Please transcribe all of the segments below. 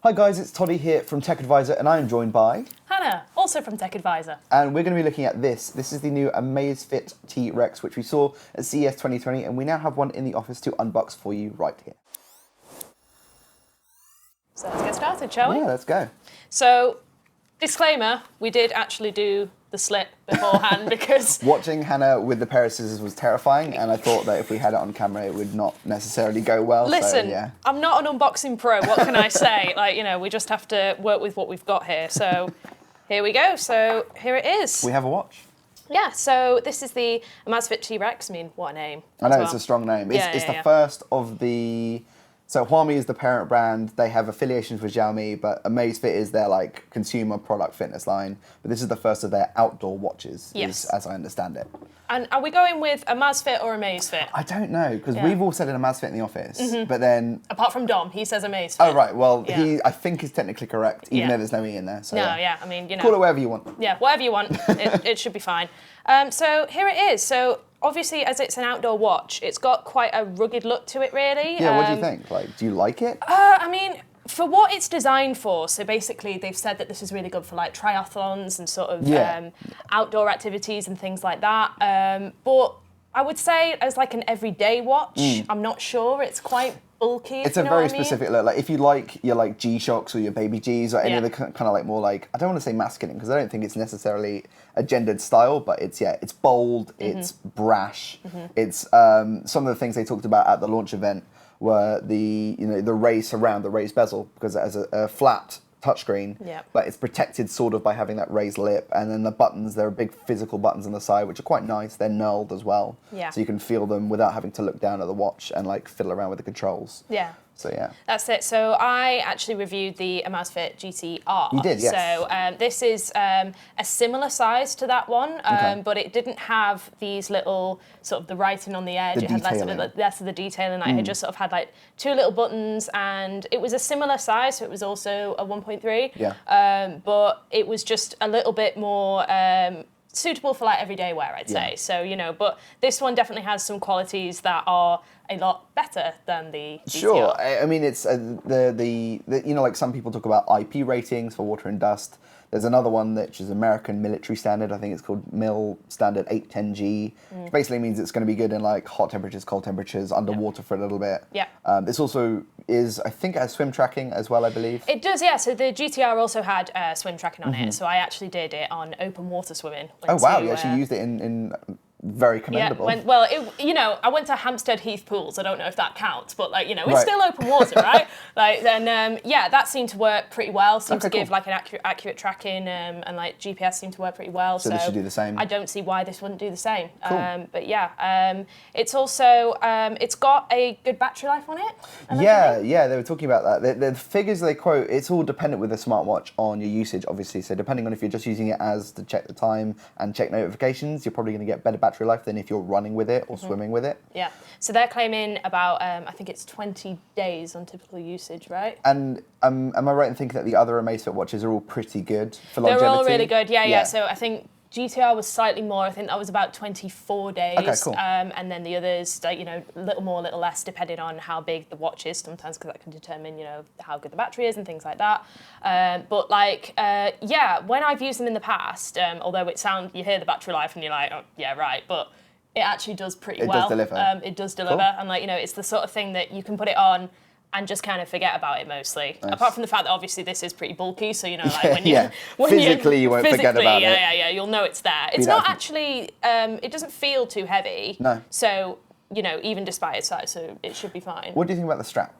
Hi guys, it's Toddy here from Tech Advisor, and I'm joined by Hannah, also from Tech Advisor. And we're going to be looking at this. This is the new Amazfit T-Rex, which we saw at CES 2020, and we now have one in the office to unbox for you right here. So let's get started, shall we? Yeah, let's go. So, disclaimer, we did actually do the slip beforehand because... Watching Hannah with the pair of scissors was terrifying, and I thought that if we had it on camera, it would not necessarily go well. Listen, so, yeah. I'm not an unboxing pro, what can I say? Like, you know, we just have to work with what we've got here. So, here we go. So, here it is. We have a watch. Yeah, so this is the Amazfit T-Rex. I mean, what a name. I know, it's a strong name. It's the first of the... So Huami is the parent brand. They have affiliations with Xiaomi, but Amazfit is their like consumer product fitness line. But this is the first of their outdoor watches, as I understand it. And are we going with Amazfit or Amazfit? I don't know, because we've all said an Amazfit in the office, but then... Apart from Dom, he says Amazfit. Oh, right. Well, he, I think, is technically correct, even though there's no E in there. So, I mean, you know. Call it whatever you want. Yeah, whatever you want. It should be fine. So here it is. So obviously, as it's an outdoor watch, it's got quite a rugged look to it, really. Yeah, what do you think? Like, do you like it? I mean, for what it's designed for, so basically they've said that this is really good for like triathlons and sort of outdoor activities and things like that. But I would say as like an everyday watch, I'm not sure. It's quite bulky. It's a very specific look. Like if you like your like G-Shocks or your Baby Gs or any of the kind of like more like, I don't want to say masculine because I don't think it's necessarily a gendered style, but it's it's bold, it's brash, it's some of the things they talked about at the launch event were the the race around the raised bezel because it has a flat touchscreen, but it's protected sort of by having that raised lip, and then the buttons, there are big physical buttons on the side which are quite nice. They're knurled as well, so you can feel them without having to look down at the watch and like fiddle around with the controls. So yeah, that's it. So I actually reviewed the Amazfit GT-R. You did, yes. So this is a similar size to that one, but it didn't have these little sort of the writing on the edge. It had less of the detailing. Like it just sort of had like two little buttons, and it was a similar size. So it was also a 1.3. But it was just a little bit more. Suitable for like everyday wear, I'd say. So but this one definitely has some qualities that are a lot better than the GT-R. Sure, I mean it's the like some people talk about IP ratings for water and dust. There's another one which is American military standard. I think it's called MIL standard 810G, which basically means it's going to be good in like hot temperatures, cold temperatures, underwater for a little bit. This also is, I think it has swim tracking as well, I believe. It does, yeah. So the GT-R also had swim tracking on it. So I actually did it on open water swimming. Oh wow, you actually used it in very commendable. I went to Hampstead Heath pools. I don't know if that counts, but like, it's still open water, right? Like then, that seemed to work pretty well. Seemed to give like an accurate tracking, and like GPS seemed to work pretty well. So this should do the same. I don't see why this wouldn't do the same. Cool. But yeah, it's also it's got a good battery life on it. Yeah, they were talking about that. The figures they quote, it's all dependent with a smartwatch on your usage, obviously. So depending on if you're just using it as to check the time and check notifications, you're probably going to get better battery life than if you're running with it or swimming with it. Yeah, so they're claiming about, I think it's 20 days on typical usage, right? And am I right in thinking that the other Amazfit watches are all pretty good for longevity? They're all really good, yeah. So I think GT-R was slightly more. I think that was about 24 days. Okay, cool. And then the others, a little more, little less, depending on how big the watch is sometimes, because that can determine, how good the battery is and things like that. But when I've used them in the past, although you hear the battery life and you're like, oh, yeah, right, but it actually does pretty well. It does deliver. It does deliver. Cool. And it's the sort of thing that you can put it on and just kind of forget about it mostly. Nice. Apart from the fact that obviously this is pretty bulky, so when physically you won't forget about it. Yeah, you'll know it's there. It's not actually. It doesn't feel too heavy. No. So even despite its size, so it should be fine. What do you think about the strap?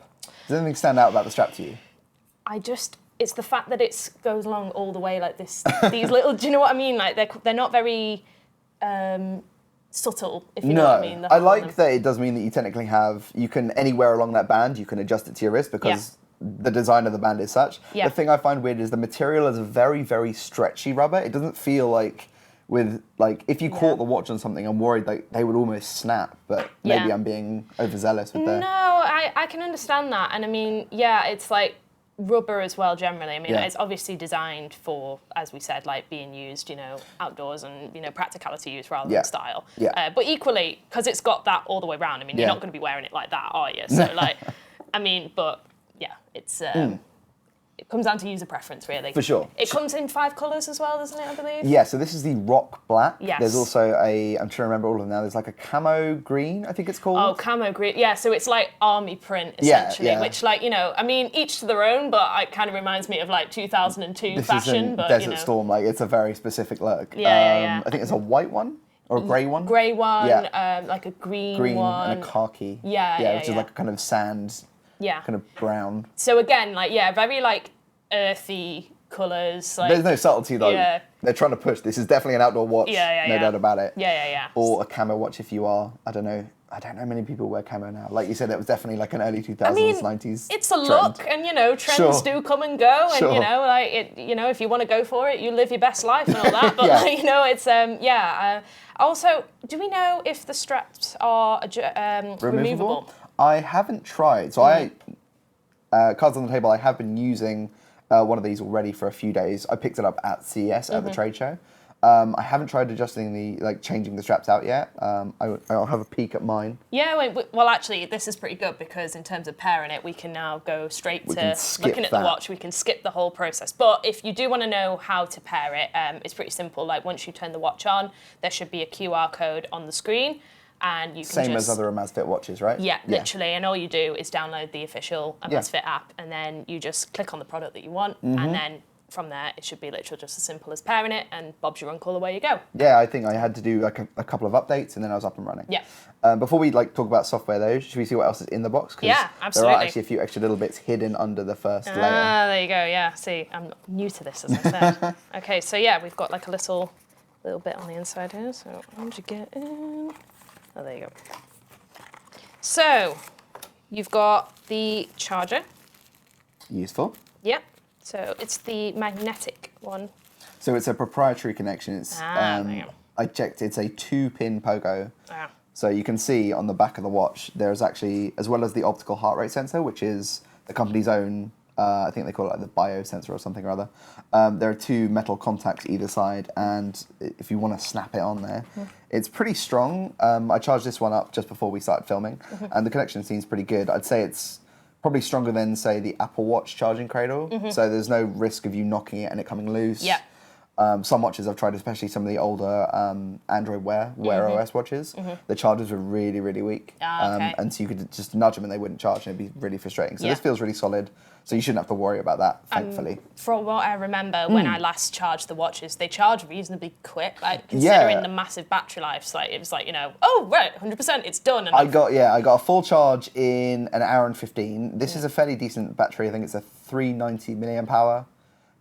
Does anything stand out about the strap to you? It's the fact that it goes along all the way like this. These little. Do you know what I mean? Like they're not very. Subtle, if you know what I mean. I like that it does mean that you technically you can anywhere along that band, you can adjust it to your wrist because the design of the band is such. The thing I find weird is the material is a very, very stretchy rubber. It doesn't feel like if you caught the watch on something, I'm worried like they would almost snap, but maybe I'm being overzealous with that. No, I can understand that. And I mean, it's like rubber as well generally. I mean, it's obviously designed for, as we said, like being used, outdoors and, practicality use rather than style. But equally, because it's got that all the way around, I mean, you're not going to be wearing it like that, are you? So like, I mean, but yeah, it's it comes down to user preference, really. For sure. It comes in 5 colours as well, doesn't it, I believe? Yeah, so this is the rock black. Yes. There's also I'm trying to remember all of them now. There's like a camo green, I think it's called. Oh, camo green. Yeah, so it's like army print, essentially, yeah. which, like, you know, I mean, each to their own, but it kind of reminds me of, like, 2002 this fashion. isn't But, Desert you know. Storm, like, it's a very specific look. Yeah. I think it's a white one or a grey one. Grey one, Yeah. like a green one. And a khaki. Yeah, which is like a kind of sand, Yeah. kind of brown. So again, like, yeah, very, like, earthy colours. Like, There's no subtlety though. Yeah. They're trying to push. This is definitely an outdoor watch. No doubt about it. Yeah. Or a camo watch if you are. I don't know many people wear camo now. Like you said, it was definitely like an early 2000s, 90s. It's a trend. look, and you know, trends do come and go, and you know, like it, you know, if you want to go for it, you live your best life and all that. But like, you know, it's also, do we know if the straps are removable? I haven't tried. So cards on the table. I have been using one of these already for a few days. I picked it up at CES at the trade show. I haven't tried adjusting changing the straps out yet. I'll have a peek at mine. Yeah, well, actually, this is pretty good because in terms of pairing it, we can now go straight to looking at the watch. We can skip the whole process. But if you do want to know how to pair it, it's pretty simple. Like once you turn the watch on, there should be a QR code on the screen. And you can Same as other Amazfit watches, right? Yeah, literally. And all you do is download the official Amazfit app, and then you just click on the product that you want, and then from there it should be literally just as simple as pairing it, and Bob's your uncle, away you go. Yeah, I think I had to do like a couple of updates, and then I was up and running. Yeah. Before we talk about software though, should we see what else is in the box? Yeah, absolutely. There are actually a few extra little bits hidden under the first layer. Ah, there you go. Yeah. See, I'm new to this, as I said. Okay, so yeah, we've got like a little bit on the inside here. So how did you get in? Oh, there you go. So, you've got the charger. Useful. Yep. So it's the magnetic one. So it's a proprietary connection. It's there you go. I checked. It's a 2-pin pogo. Ah. So you can see on the back of the watch, there's actually, as well as the optical heart rate sensor, which is the company's own. I think they call it like the biosensor or something or other. There are 2 metal contacts either side, and if you want to snap it on there, it's pretty strong. I charged this one up just before we started filming, and the connection seems pretty good. I'd say it's probably stronger than, say, the Apple Watch charging cradle, so there's no risk of you knocking it and it coming loose. Yeah. Some watches I've tried, especially some of the older Android Wear OS watches, the chargers were really, really weak. Okay. And so you could just nudge them and they wouldn't charge, and it'd be really frustrating. So Yeah. this feels really solid. So you shouldn't have to worry about that, thankfully. From what I remember, when I last charged the watches, they charge reasonably quick. Like considering the massive battery life, like it was like, you know, oh right, 100%, it's done. And I got a full charge in an hour and 15. This is a fairly decent battery. I think it's a 390 milliamp hour.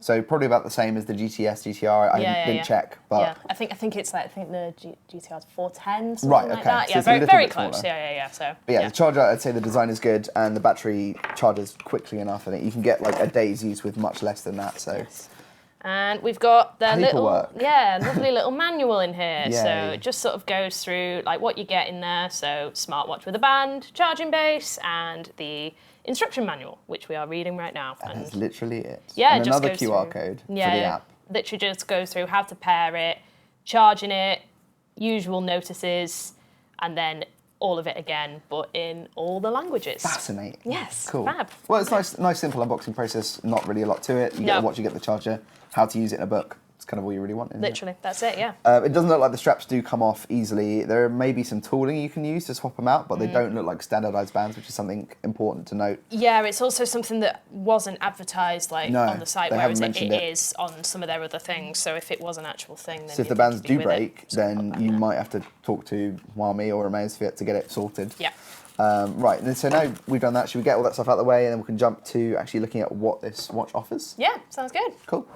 So probably about the same as the GTR. I didn't check, but yeah, I think it's like the GTR's 410, something right, like okay. that. So Yeah, it's a little very bit close. smaller. Yeah. So But yeah, the charger, I'd say the design is good, and the battery charges quickly enough, and you can get like a day's use with much less than that. So. Yes. And we've got the Paperwork. lovely little manual in here. Yay. So it just sort of goes through like what you get in there. So smartwatch with a band, charging base, and the instruction manual, which we are reading right now. And that's literally it. Yeah, and it just another goes QR through. code for the app. Literally just goes through how to pair it, charging it, usual notices, and then all of it again, but in all the languages. Fascinating. Yes, Cool. fab. Well, it's nice simple unboxing process. Not really a lot to it. You get the watch, you get the charger. How to use it in a book. It's kind of all you really want. Isn't Literally, that's it. Yeah. It doesn't look like the straps do come off easily. There may be some tooling you can use to swap them out, but they don't look like standardized bands, which is something important to note. Yeah, it's also something that wasn't advertised on the site, they whereas haven't it mentioned it. is on some of their other things. So if it was an actual thing, then So if the you'd bands think you'd do be with it. break, So pop then that you in there. might have to talk to Huami or Amazfit to get it sorted. Yeah. Right, and so now we've done that, should we get all that stuff out of the way, and then we can jump to actually looking at what this watch offers? Yeah, sounds good. Cool.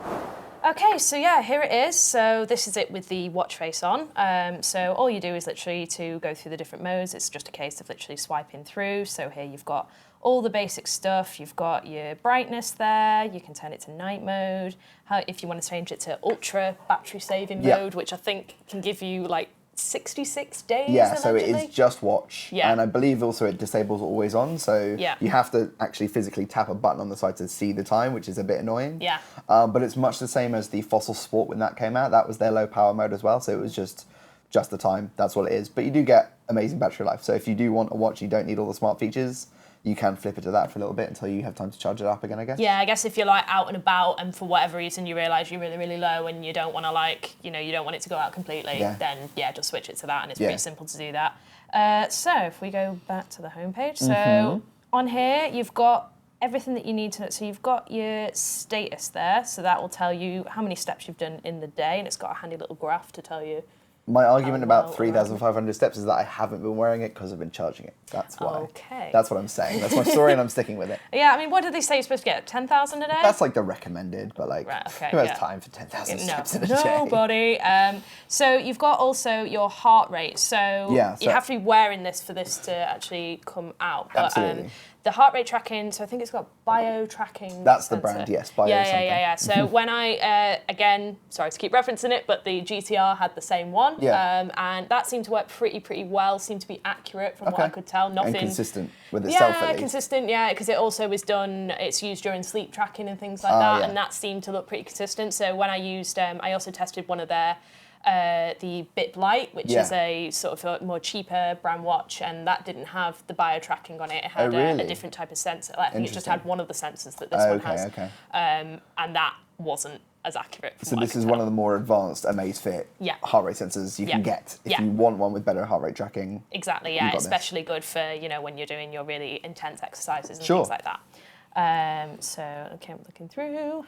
Okay, so yeah, here it is. So this is it with the watch face on. So all you do is literally to go through the different modes. It's just a case of literally swiping through. So here you've got all the basic stuff. You've got your brightness there. You can turn it to night mode. If you want to change it to ultra battery saving mode, which I think can give you like 66 days. Yeah, so it allegedly. is just watch. Yeah. And I believe also it disables always on, so Yeah. you have to actually physically tap a button on the side to see the time, which is a bit annoying. Yeah. But it's much the same as the Fossil Sport when that came out. That was their low power mode as well, so it was just the time. That's what it is. But you do get amazing battery life. So if you do want a watch, you don't need all the smart features. you can flip it to that for a little bit until you have time to charge it up again, I guess. Yeah, I guess if you're like out and about and for whatever reason you realise you're really, really low and you don't want to like, you don't want it to go out completely, then just switch it to that, and it's pretty simple to do that. So if we go back to the homepage, so on here you've got everything that you need to know. So you've got your status there, so that will tell you how many steps you've done in the day, and it's got a handy little graph to tell you. My argument about 3,500 steps is that I haven't been wearing it because I've been charging it. That's why. Okay. That's what I'm saying. That's my story, and I'm sticking with it. Yeah, I mean, what did they say you're supposed to get? 10,000 a day? That's like the recommended, but like, who has time for 10,000 steps in a day? Nobody. So you've got also your heart rate. So you have to be wearing this for this to actually come out. But, absolutely. The heart rate tracking, so I think it's got bio tracking. That's sensor. the brand, yes. Bio yeah. So when I, again, sorry to keep referencing it, but the GTR had the same one. Yeah. And that seemed to work pretty well, seemed to be accurate from what I could tell. Nothing. And consistent with itself, at least. Yeah, consistent, because it also was done, it's used during sleep tracking and things like that, and that seemed to look pretty consistent. So when I used, I also tested one of their, the Bip Lite, which is a sort of a more cheaper brand watch, and that didn't have the bio tracking on it. It had a different type of sensor. I think it just had one of the sensors that this one has. And that wasn't as accurate. So this is one of the more advanced Amazfit heart rate sensors you can get if you want one with better heart rate tracking. Exactly, especially good for when you're doing your really intense exercises and things like that. So okay, I'm looking through.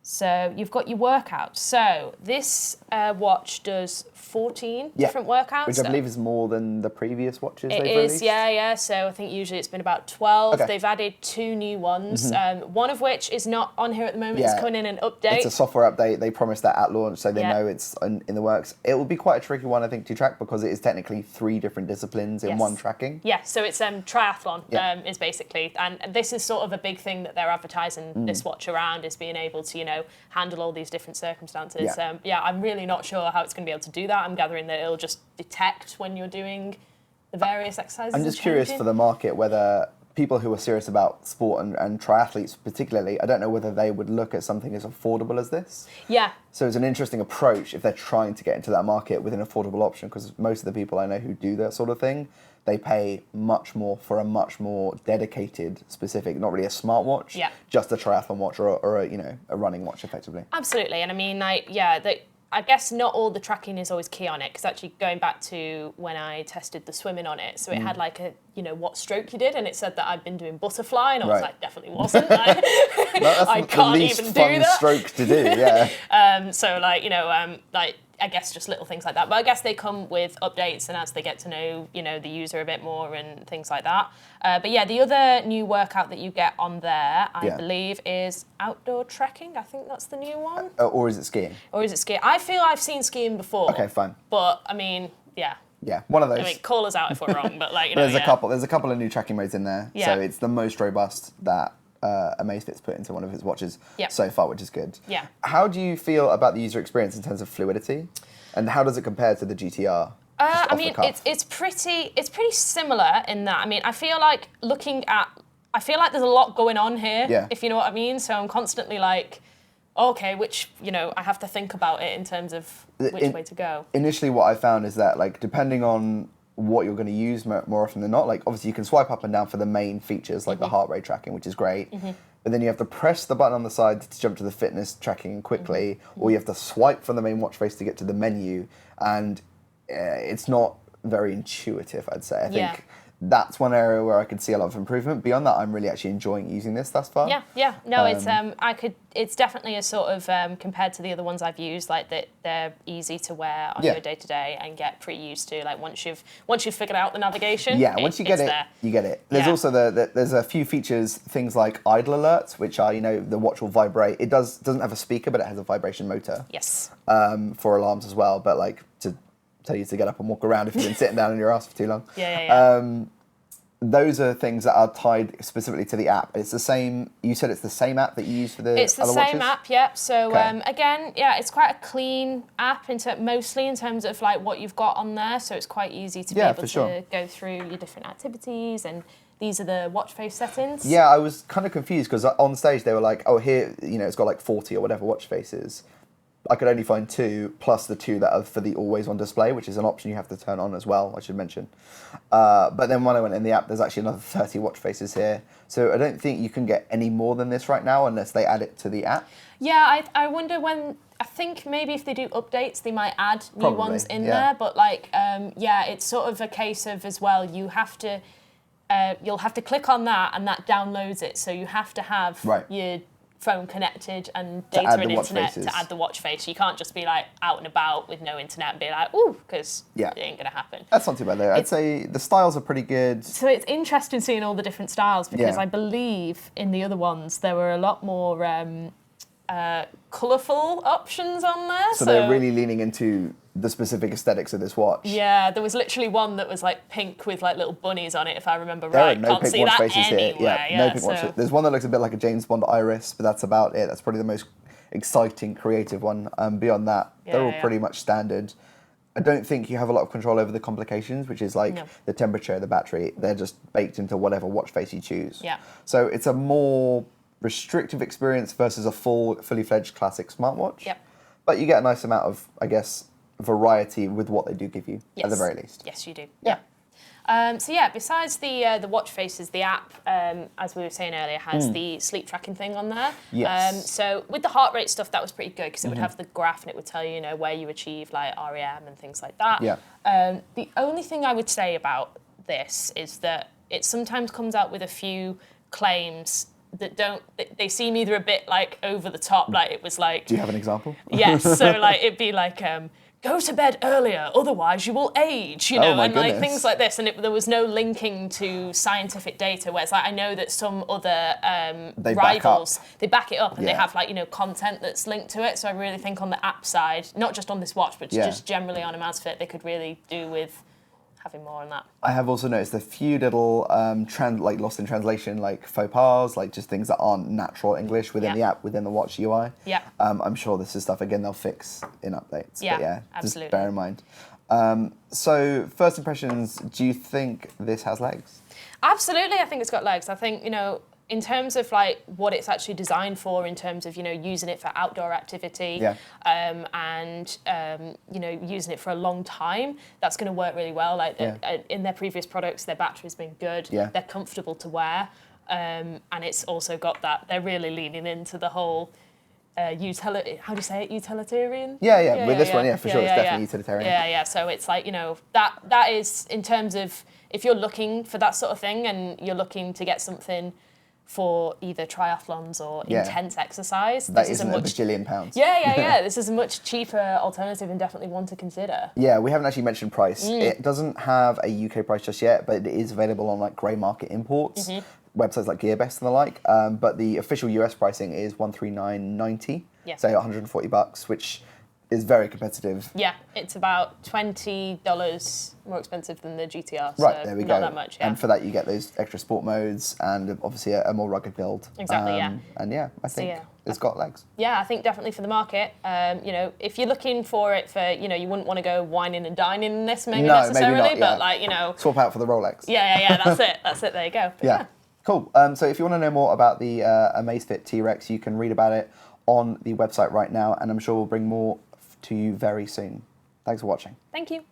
So you've got your workouts. So this watch does 14 different workouts. Which I believe is more than the previous watches they've released. It is, yeah. So I think usually it's been about 12. Okay. They've added 2 new ones, one of which is not on here at the moment. It's coming in an update. It's a software update. They promised that at launch, so they know it's in the works. It will be quite a tricky one, I think, to track because it is technically 3 different disciplines in one tracking. Yeah, so it's triathlon is basically, and this is sort of a big thing that they're advertising this watch around, is being able to, handle all these different circumstances. I'm really not sure how it's going to be able to do that. I'm gathering that it'll just detect when you're doing the various exercises. I'm just curious for the market whether people who are serious about sport and triathletes particularly, I don't know whether they would look at something as affordable as this. Yeah. So it's an interesting approach if they're trying to get into that market with an affordable option, because most of the people I know who do that sort of thing, they pay much more for a much more dedicated, specific, not really a smartwatch, just a triathlon watch or a running watch, effectively. Absolutely, and I mean, I guess not all the tracking is always key on it, because actually going back to when I tested the swimming on it, so it had like a, what stroke you did, and it said that I'd been doing butterfly, and I was like, definitely wasn't. I can't even do that. Stroke to do, yeah. So I guess just little things like that. But I guess they come with updates, and as they get to know, the user a bit more and things like that. But the other new workout that you get on there, I believe, is outdoor trekking. I think that's the new one. Or is it skiing? I feel I've seen skiing before. Okay, fine. But I mean, yeah, one of those. I mean, call us out if we're wrong, but there's a couple of new tracking modes in there. So it's the most robust that Amazfit's put into one of its watches so far, which is good. Yeah. How do you feel about the user experience in terms of fluidity, and how does it compare to the GTR? I mean, it's pretty similar in that. I mean, I feel like there's a lot going on here, if you know what I mean. So I'm constantly like, okay, which, I have to think about it in terms of which way to go. Initially, what I found is that, like, depending on what you're going to use more often than not, like, obviously you can swipe up and down for the main features, like the heart rate tracking, which is great. But then you have to press the button on the side to jump to the fitness tracking quickly, or you have to swipe from the main watch face to get to the menu, and it's not very intuitive, I'd say. I think that's one area where I could see a lot of improvement. Beyond that, I'm really actually enjoying using this thus far. Yeah. No, it's definitely a sort of, compared to the other ones I've used, like that they're easy to wear on your day-to-day and get pretty used to. Like once you've figured out the navigation, once you get it, you get it. There's also there's a few features, things like idle alerts, which are, the watch will vibrate. It doesn't have a speaker, but it has a vibration motor. Yes. For alarms as well, but like to tell you to get up and walk around if you've been sitting down on your ass for too long. Those are things that are tied specifically to the app. It's the same. You said it's the same app that you use for the other watches? It's the same app, yep. So again, it's quite a clean app mostly in terms of like what you've got on there. So it's quite easy to be able to go through your different activities, and these are the watch face settings. Yeah, I was kind of confused because on stage they were like, oh, here, it's got like 40 or whatever watch faces. I could only find 2, plus the 2 that are for the always-on display, which is an option you have to turn on as well, I should mention. But then when I went in the app, there's actually another 30 watch faces here. So I don't think you can get any more than this right now unless they add it to the app. Yeah, I wonder when... I think maybe if they do updates, they might add new ones in there. But like, yeah, it's sort of a case of as well, you have to... you'll have to click on that and that downloads it. So you have to have your phone connected and data and internet to add the watch face. You can't just be like out and about with no internet and be like, ooh, because it ain't going to happen. That's not too bad though. I'd say the styles are pretty good. So it's interesting seeing all the different styles because I believe in the other ones there were a lot more colourful options on there. So they're really leaning into the specific aesthetics of this watch. Yeah, there was literally one that was like pink with like little bunnies on it, if I remember right. There are no Can't pink see watch that faces anywhere. here. Yeah, no pink watch faces. There's one that looks a bit like a James Bond iris, but that's about it. That's probably the most exciting, creative one. Beyond that, they're all pretty much standard. I don't think you have a lot of control over the complications, which is like the temperature, the battery. They're just baked into whatever watch face you choose. Yeah. So it's a more restrictive experience versus a fully fledged classic smartwatch. Yep. But you get a nice amount of, I guess, variety with what they do give you, at the very least. Yes, you do. Yeah. So yeah, besides the watch faces, the app, as we were saying earlier, has the sleep tracking thing on there. Yes. So with the heart rate stuff, that was pretty good because it would have the graph and it would tell you, where you achieve like REM and things like that. Yeah. The only thing I would say about this is that it sometimes comes out with a few claims that they seem either a bit like over the top, like it was like... Do you have an example? Yes, so like it'd be like... go to bed earlier, otherwise you will age, and like things like this. And there was no linking to scientific data, where it's like, I know that some other rivals, they back it up and they have like, content that's linked to it. So I really think on the app side, not just on this watch, but just generally on Amazfit, they could really do with having more on that. I have also noticed a few little like lost in translation, like faux pas, like just things that aren't natural English within the app, within the watch UI. Yeah. I'm sure this is stuff, again, they'll fix in updates. Yeah, but yeah, absolutely. Just bear in mind. So first impressions, do you think this has legs? Absolutely, I think it's got legs. I think, in terms of like what it's actually designed for, in terms of using it for outdoor activity, and using it for a long time, that's going to work really well. Like in their previous products, their battery's been good. They're comfortable to wear, and it's also got that. They're really leaning into the whole how do you say it? Utilitarian. Yeah. With this one, for sure, it's definitely utilitarian. Yeah. So it's like that is in terms of if you're looking for that sort of thing and you're looking to get something for either triathlons or intense exercise. That isn't a bajillion pounds. Yeah. This is a much cheaper alternative and definitely one to consider. Yeah, we haven't actually mentioned price. It doesn't have a UK price just yet, but it is available on like grey market imports, websites like Gearbest and the like. But the official US pricing is $139.90, so $140, which is very competitive. Yeah, it's about $20 more expensive than the GTR. So right, there we go. Not that much, And for that, you get those extra sport modes and obviously a more rugged build. Exactly, And I think it's got legs. Yeah, I think definitely for the market. If you're looking for it for, you wouldn't want to go whining and dining in this necessarily, maybe not, but like, swap out for the Rolex. Yeah, that's it, there you go. But yeah. Cool. So if you want to know more about the Amazfit T-Rex, you can read about it on the website right now, and I'm sure we'll bring more to you very soon. Thanks for watching. Thank you.